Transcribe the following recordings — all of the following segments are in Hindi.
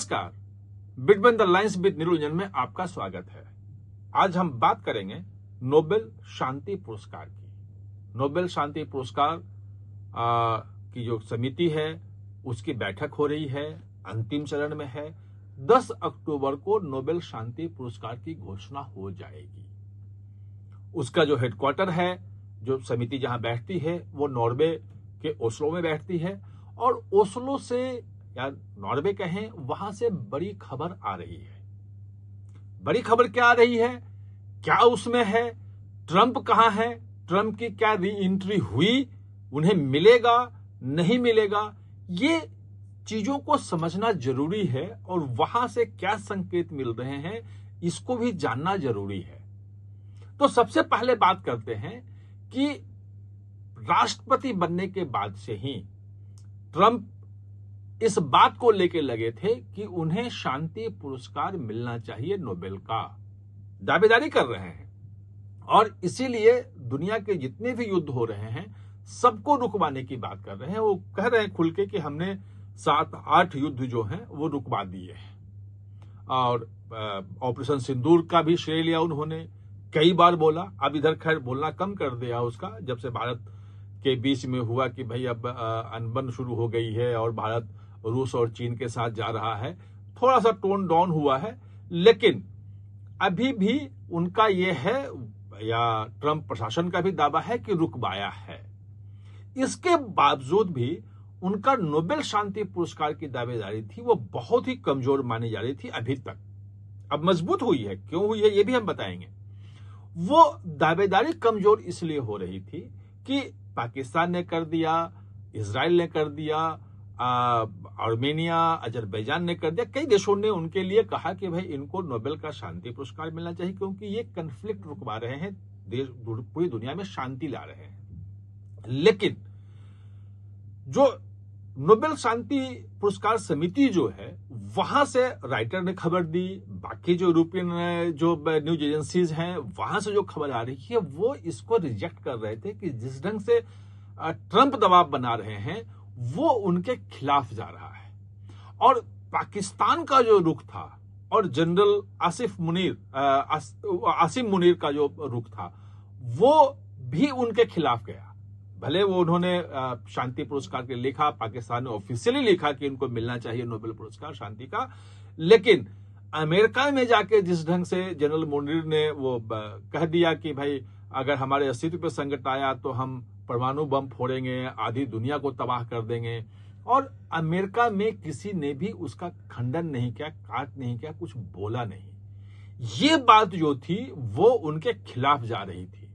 नमस्कार, बिटवीन द लाइन्स विद निरुंजन में आपका स्वागत है। आज हम बात करेंगे नोबेल शांति पुरस्कार की। नोबेल शांति पुरस्कार की जो समिति है उसकी बैठक हो रही है, अंतिम चरण में है। 10 अक्टूबर को नोबेल शांति पुरस्कार की घोषणा हो जाएगी। उसका जो हेडक्वार्टर है, जो समिति जहां बैठती है, वो नॉर्वे के ओस्लो में बैठती है। और ओस्लो से या नॉर्वे कहें, वहां से बड़ी खबर आ रही है। बड़ी खबर क्या आ रही है, क्या उसमें है, ट्रंप कहां है, ट्रंप की क्या री एंट्री हुई, उन्हें मिलेगा नहीं मिलेगा, ये चीजों को समझना जरूरी है। और वहां से क्या संकेत मिल रहे हैं, इसको भी जानना जरूरी है। तो सबसे पहले बात करते हैं कि राष्ट्रपति बनने के बाद से ही ट्रंप इस बात को लेकर लगे थे कि उन्हें शांति पुरस्कार मिलना चाहिए, नोबेल का दावेदारी कर रहे हैं। और इसीलिए दुनिया के जितने भी युद्ध हो रहे हैं सबको रुकवाने की बात कर रहे हैं। वो कह रहे हैं खुल के कि हमने 7-8 युद्ध जो हैं वो रुकवा दिए हैं। और ऑपरेशन सिंदूर का भी श्रेय लिया उन्होंने, कई बार बोला। अब इधर खैर बोलना कम कर दिया उसका, जब से भारत के बीच में हुआ कि भाई अब अनबन शुरू हो गई है और भारत रूस और चीन के साथ जा रहा है, थोड़ा सा टोन डाउन हुआ है। लेकिन अभी भी उनका ये है, या ट्रंप प्रशासन का भी दावा है कि रुकवाया है। इसके बावजूद भी उनका नोबेल शांति पुरस्कार की दावेदारी थी वो बहुत ही कमजोर मानी जा रही थी अभी तक। अब मजबूत हुई है, क्यों हुई है ये भी हम बताएंगे। वो दावेदारी कमजोर इसलिए हो रही थी कि पाकिस्तान ने कर दिया, इजराइल ने कर दिया, आर्मेनिया, अजरबैजान ने कर दिया। कई देशों ने उनके लिए कहा कि भाई इनको नोबेल का शांति पुरस्कार मिलना चाहिए, क्योंकि ये कन्फ्लिक्ट रुकवा रहे हैं, देश पूरी दुनिया में शांति ला रहे हैं। लेकिन जो नोबेल शांति पुरस्कार समिति जो है, वहां से राइटर ने खबर दी, बाकी जो यूरोपियन जो न्यूज एजेंसीज हैं वहां से जो खबर आ रही है, वो इसको रिजेक्ट कर रहे थे कि जिस ढंग से ट्रंप दबाव बना रहे हैं वो उनके खिलाफ जा रहा है। और पाकिस्तान का जो रुख था और जनरल आसिम मुनीर का जो रुख था वो भी उनके खिलाफ गया। भले वो उन्होंने शांति पुरस्कार के लिखा, पाकिस्तान ने ऑफिशियली लिखा कि इनको मिलना चाहिए नोबेल पुरस्कार शांति का, लेकिन अमेरिका में जाके जिस ढंग से जनरल मुनीर ने वो कह दिया कि भाई अगर हमारे अस्तित्व पर संकट आया तो हम परमाणु बम फोड़ेंगे, आधी दुनिया को तबाह कर देंगे। और अमेरिका में किसी ने भी उसका खंडन नहीं किया, काट नहीं किया, कुछ बोला नहीं। ये बात जो थी वो उनके खिलाफ जा रही थी।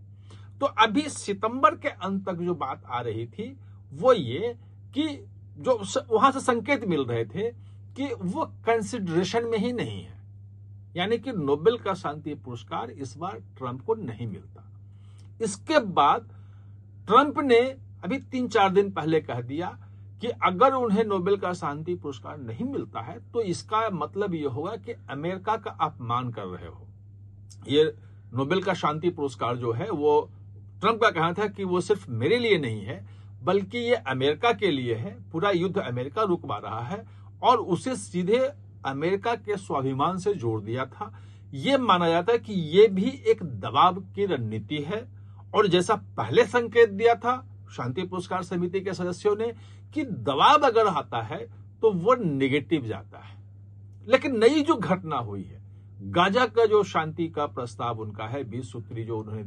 तो अभी सितंबर के अंत तक जो बात आ रही थी वो ये कि जो वहां से संकेत मिल रहे थे कि वो कंसिडरेशन में ही नहीं है, यानी कि नोबेल का शांति पुरस्कार इस बार ट्रंप को नहीं मिलता। इसके बाद ट्रंप ने अभी 3-4 दिन पहले कह दिया कि अगर उन्हें नोबेल का शांति पुरस्कार नहीं मिलता है तो इसका मतलब यह होगा कि अमेरिका का अपमान कर रहे हो। ये नोबेल का शांति पुरस्कार जो है वो ट्रंप का कहना था कि वो सिर्फ मेरे लिए नहीं है बल्कि ये अमेरिका के लिए है। पूरा युद्ध अमेरिका रुकवा रहा है और उसे सीधे अमेरिका के स्वाभिमान से जोड़ दिया था। ये माना जाता है कि ये भी एक दबाव की रणनीति है। और जैसा पहले संकेत दिया था शांति पुरस्कार समिति के सदस्यों ने कि दबाव अगर आता है तो वो नेगेटिव जाता है। लेकिन नई जो घटना हुई है, गाजा का जो शांति का प्रस्ताव उनका है, 20 सूत्री जो उन्होंने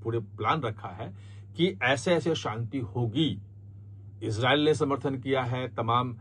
पूरे प्लान रखा है कि ऐसे ऐसे शांति होगी। इजराइल ने समर्थन किया है, तमाम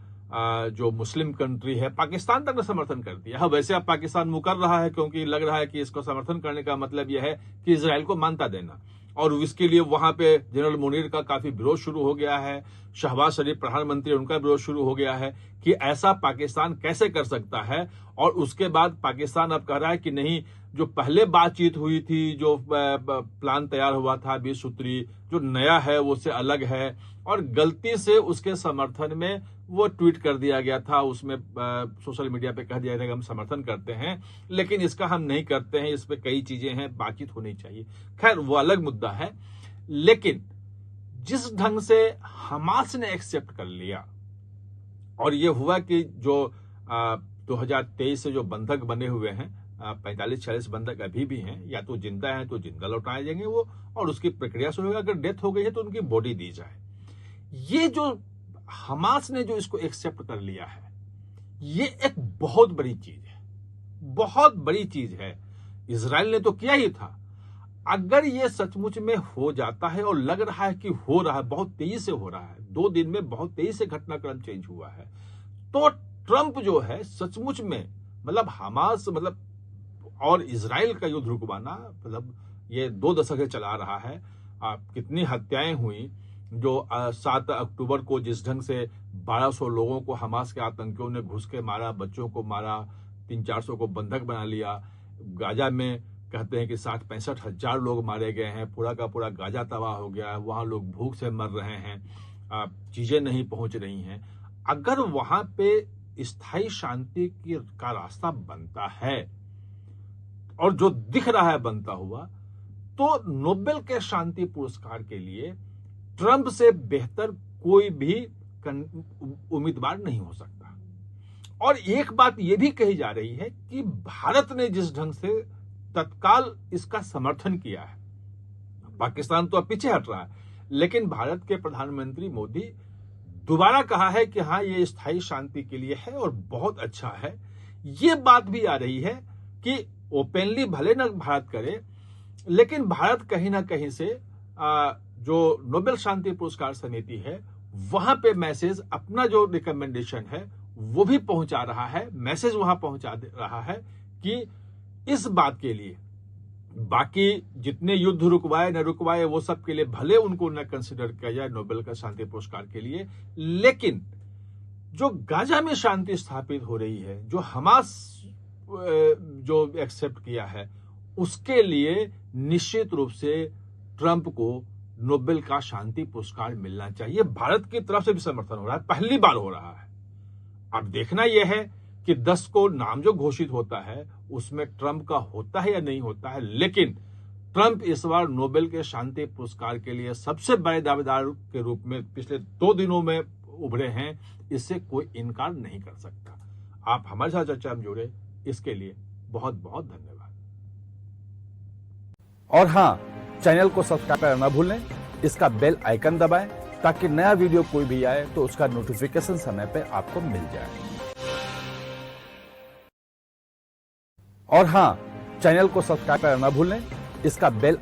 जो मुस्लिम कंट्री है, पाकिस्तान तक ने समर्थन कर दिया है। वैसे अब पाकिस्तान मुकर रहा है क्योंकि लग रहा है कि इसको समर्थन करने का मतलब यह है कि इजराइल को मानता देना। और इसके लिए वहां पे जनरल मुनीर का काफी विरोध शुरू हो गया है। शहबाज शरीफ प्रधानमंत्री, उनका विरोध शुरू हो गया है कि ऐसा पाकिस्तान कैसे कर सकता है। और उसके बाद पाकिस्तान अब कह रहा है कि नहीं, जो पहले बातचीत हुई थी, जो प्लान तैयार हुआ था 20 सूत्री, जो नया है वो उससे अलग है। और गलती से उसके समर्थन में वो ट्वीट कर दिया गया था, उसमें सोशल मीडिया पे कह दिया था कि हम समर्थन करते हैं लेकिन इसका हम नहीं करते हैं, इस पे कई चीजें हैं, बातचीत होनी चाहिए। खैर वो अलग मुद्दा है। लेकिन जिस ढंग से हमास ने एक्सेप्ट कर लिया और ये हुआ कि जो 2023 से जो बंधक बने हुए हैं 45-46 बंधक अभी भी हैं, या तो जिंदा हैं तो जिंदा लौटाए जाएंगे वो, और उसकी प्रक्रिया शुरू होगी। अगर डेथ हो गई है तो उनकी बॉडी दी जाए। ये जो हमास ने जो इसको एक्सेप्ट कर लिया है, ये एक बहुत बड़ी चीज है, बहुत बड़ी चीज है। इजराइल ने तो किया ही था। अगर ये सचमुच में हो जाता है, और लग रहा है कि हो रहा है, बहुत तेजी से हो रहा है, 2 दिन में बहुत तेजी से घटनाक्रम चेंज हुआ है, तो ट्रंप जो है सचमुच में मतलब हमास और इजराइल का युद्ध रुकवाना, ये 2 दशक से चला रहा है। कितनी हत्याएं हुई, जो 7 अक्टूबर को जिस ढंग से 1200 लोगों को हमास के आतंकियों ने घुस के मारा, बच्चों को मारा, 300-400 को बंधक बना लिया। गाजा में कहते हैं कि 60-65 हजार लोग मारे गए हैं, पूरा का पूरा गाजा तबाह हो गया है, वहां लोग भूख से मर रहे हैं, चीजें नहीं पहुंच रही हैं। अगर वहां पे स्थायी शांति का रास्ता बनता है, और जो दिख रहा है बनता हुआ, तो नोबेल के शांति पुरस्कार के लिए ट्रंप से बेहतर कोई भी उम्मीदवार नहीं हो सकता। और एक बात यह भी कही जा रही है कि भारत ने जिस ढंग से तत्काल इसका समर्थन किया है, पाकिस्तान तो अब पीछे हट रहा है, लेकिन भारत के प्रधानमंत्री मोदी दोबारा कहा है कि हाँ, ये स्थायी शांति के लिए है और बहुत अच्छा है। ये बात भी आ रही है कि ओपनली भले न भारत करे, लेकिन भारत कहीं ना कहीं से जो नोबेल शांति पुरस्कार समिति है, वहां पे मैसेज, अपना जो रिकमेंडेशन है वो भी पहुंचा रहा है, मैसेज वहां पहुंचा रहा है कि इस बात के लिए बाकी जितने युद्ध रुकवाए न रुकवाए वो सब के लिए भले उनको न कंसिडर किया जाए नोबेल का शांति पुरस्कार के लिए, लेकिन जो गाजा में शांति स्थापित हो रही है, जो हमास जो एक्सेप्ट किया है, उसके लिए निश्चित रूप से ट्रंप को नोबेल का शांति पुरस्कार मिलना चाहिए। भारत की तरफ से भी समर्थन हो रहा है, पहली बार हो रहा है। अब देखना यह है कि 10 को नाम जो घोषित होता है उसमें ट्रंप का होता है या नहीं होता है, लेकिन ट्रंप इस बार नोबेल के शांति पुरस्कार के लिए सबसे बड़े दावेदार के रूप में पिछले 2 दिनों में उभरे हैं, इससे कोई इनकार नहीं कर सकता। आप हमारे साथ चर्चा में जुड़े, इसके लिए बहुत बहुत धन्यवाद। और हां, चैनल को सब्सक्राइब करना न भूलें, इसका बेल आइकन दबाएं ताकि नया वीडियो कोई भी आए तो उसका नोटिफिकेशन समय पे आपको मिल जाए। और हां, चैनल को सब्सक्राइब करना न भूलें, इसका बेल